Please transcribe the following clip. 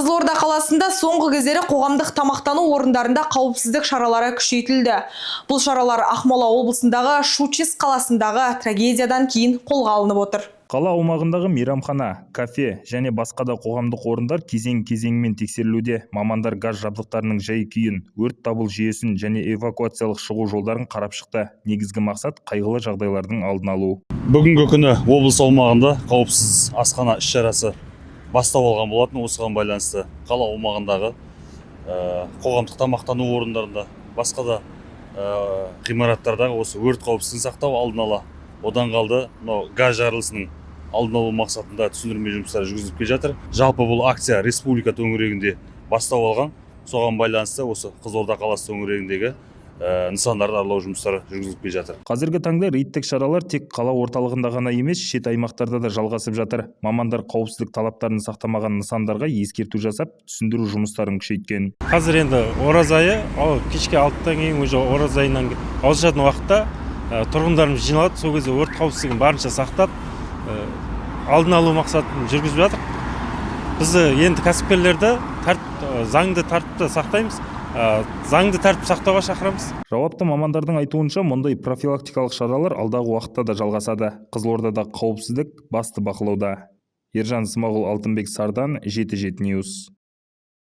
Қызылорда қаласында соңғы кездері қоғамдық тамақтану орындарында қауіпсіздік шаралары күшейтілді. Бұл шаралар Ақмола облысындағы Щучинск қаласындағы трагедиядан кейін қолға алынып отыр. Қала аумағындағы мейрамхана, кафе және басқа да қоғамдық орындар кезең-кезеңмен тексерілуде. Мамандар газ жабдықтарының жай-күйін, өрт дабыл жүйесін және эвакуациялық шығу жолдарын қарап шықты. Негізгі мақсат қайғылы жағдайлардың алдын алу. Бүгінгі күні облыс аумағында қауіпсіз асхана іс-шарасы бастау алған болатын. Осыған байланысты қала аумағындағы қоғамдық тамақтану орындарында, басқа да ғимараттардағы осы өрт қауіпсіздігін сақтау алдын ала, одан қалды газ жарылысының алдын алу мақсатында түсіндірме жұмыстары жүргізіліп келе жатыр. Жалпы бұл акция республика төңірегінде бастау алған. Соған байланысты осы Қызылорда қаласы төңірегіндегі нысандарды аралау жұмыстары жүргізіліп келе жатыр. Қазіргі таңда рейдтік шаралар тек қала орталығында ғана емес, шет аймақтарда да жалғасып жатыр. Мамандар қауіпсіздік талаптарын сақтамаған нысандарға ескерту жасап, түсіндіру жұмыстарын күшейткен. Қазір енді ораза айы, кешке 6-тан кейін уже ораза айынан ауысатын уақытта тұрғындарымыз жиналады. Сол кезде өрт қауіпсіздігін барынша сақтап, алдын алу мақсатын жүргізіп жатыр. Біз енді кәсіпкерлерді заңды тәртіпті сақтаймыз. Заңды тәртіп сақтауға шақырамыз. Жауапты мамандардың айтуынша, мұндай профилактикалық шаралар алдағы уақытта да жалғасады. Қызылордада қауіпсіздік басты бақылауда. Ержан Смағұл, Алтынбек Сардан, 7-7 News.